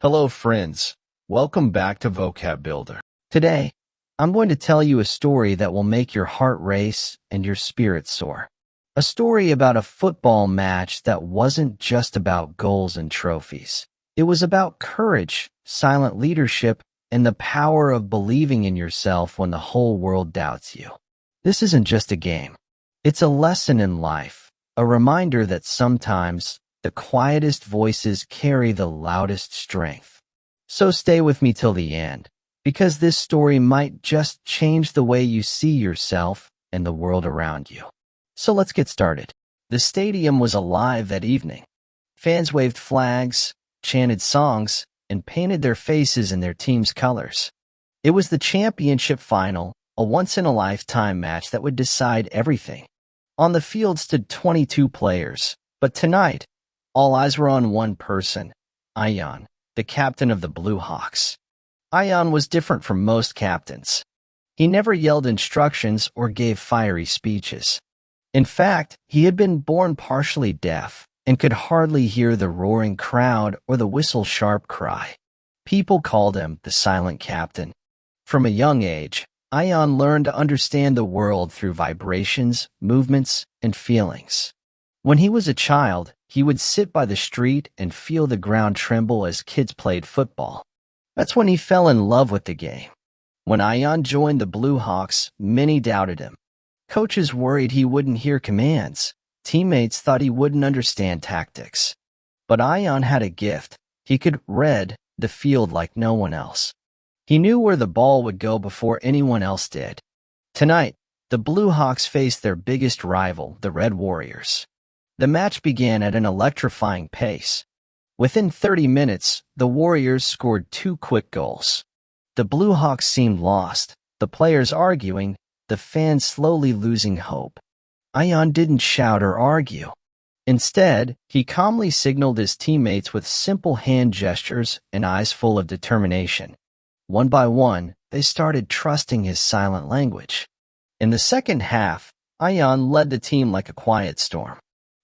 Hello friends, welcome back to VocabBuilder. Today, I'm going to tell you a story that will make your heart race and your spirit soar. A story about a football match that wasn't just about goals and trophies. It was about courage, silent leadership, and the power of believing in yourself when the whole world doubts you. This isn't just a game. It's a lesson in life, a reminder that sometimes the quietest voices carry the loudest strength. So stay with me till the end, because this story might just change the way you see yourself and the world around you. So let's get started. The stadium was alive that evening. Fans waved flags, chanted songs, and painted their faces in their team's colors. It was the championship final, a once-in-a-lifetime match that would decide everything. On the field stood 22 players, but tonight, all eyes were on one person, Ion, the captain of the Blue Hawks. Ion was different from most captains. He never yelled instructions or gave fiery speeches. In fact, he had been born partially deaf and could hardly hear the roaring crowd or the whistle-sharp cry. People called him the silent captain. From a young age, Ion learned to understand the world through vibrations, movements, and feelings. When he was a child, he would sit by the street and feel the ground tremble as kids played football. That's when he fell in love with the game. When Ion joined the Blue Hawks, many doubted him. Coaches worried he wouldn't hear commands. Teammates thought he wouldn't understand tactics. But Ion had a gift. He could read the field like no one else. He knew where the ball would go before anyone else did. Tonight, the Blue Hawks faced their biggest rival, the Red Warriors. The match began at an electrifying pace. Within 30 minutes, the Warriors scored 2 quick goals. The Blue Hawks seemed lost, the players arguing, the fans slowly losing hope. Ion didn't shout or argue. Instead, he calmly signaled his teammates with simple hand gestures and eyes full of determination. One by one, they started trusting his silent language. In the second half, Ion led the team like a quiet storm.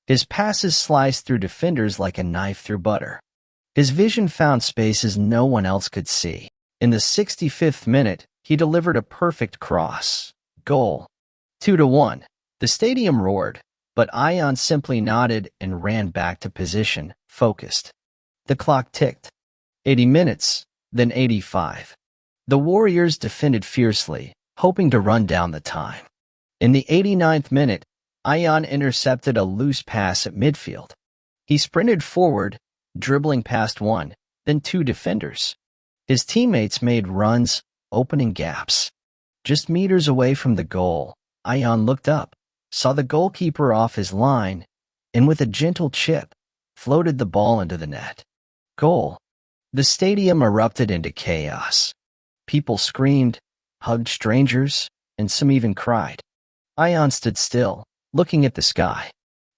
His passes sliced through defenders like a knife through butter. His vision found spaces no one else could see. In the 65th minute, he delivered a perfect cross. Goal. 2-1. The stadium roared, but Ion simply nodded and ran back to position, focused. The clock ticked. 80 minutes, then 85. The Warriors defended fiercely, hoping to run down the time. In the 89th minute, Ion intercepted a loose pass at midfield. He sprinted forward, dribbling past one, then 2 defenders. His teammates made runs, opening gaps. Just meters away from the goal, Ion looked up, saw the goalkeeper off his line, and with a gentle chip, floated the ball into the net. Goal. The stadium erupted into chaos. People screamed, hugged strangers, and some even cried. Ion stood still, looking at the sky.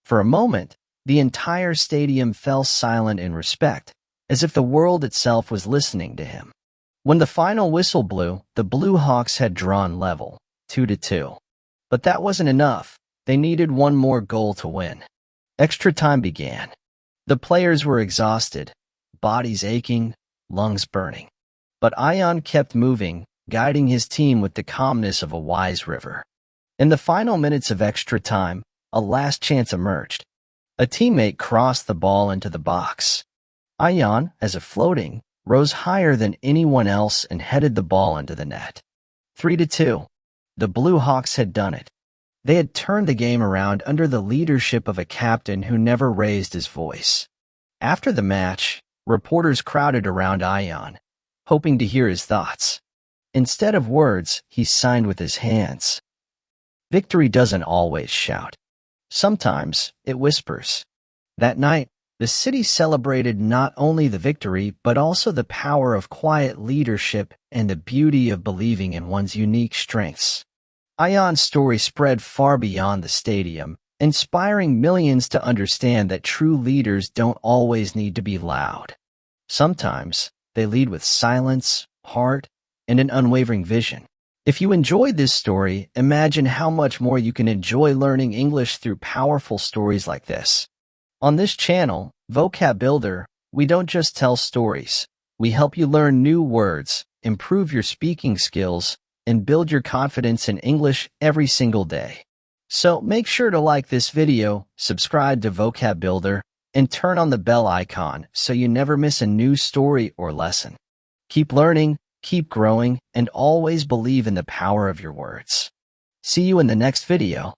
For a moment, the entire stadium fell silent in respect, as if the world itself was listening to him. When the final whistle blew, the Blue Hawks had drawn level, 2-2. But that wasn't enough. They needed one more goal to win. Extra time began. The players were exhausted, bodies aching, lungs burning. But Ion kept moving, guiding his team with the calmness of a wise river. In the final minutes of extra time, a last chance emerged. A teammate crossed the ball into the box. Ion, as if floating, rose higher than anyone else and headed the ball into the net. 3-2. The Blue Hawks had done it. They had turned the game around under the leadership of a captain who never raised his voice. After the match, reporters crowded around Ion, hoping to hear his thoughts. Instead of words, he signed with his hands. Victory doesn't always shout. Sometimes it whispers. That night, the city celebrated not only the victory, but also the power of quiet leadership and the beauty of believing in one's unique strengths. Ion's story spread far beyond the stadium, inspiring millions to understand that true leaders don't always need to be loud. Sometimes they lead with silence, heart, and an unwavering vision. If you enjoyed this story, imagine how much more you can enjoy learning English through powerful stories like this. On this channel, VocabBuilder, we don't just tell stories, We help you learn new words, improve your speaking skills, and build your confidence in English every single day. So make sure to like this video, subscribe to VocabBuilder, and turn on the bell icon so you never miss a new story or lesson. Keep learning, keep growing, and always believe in the power of your words. See you in the next video.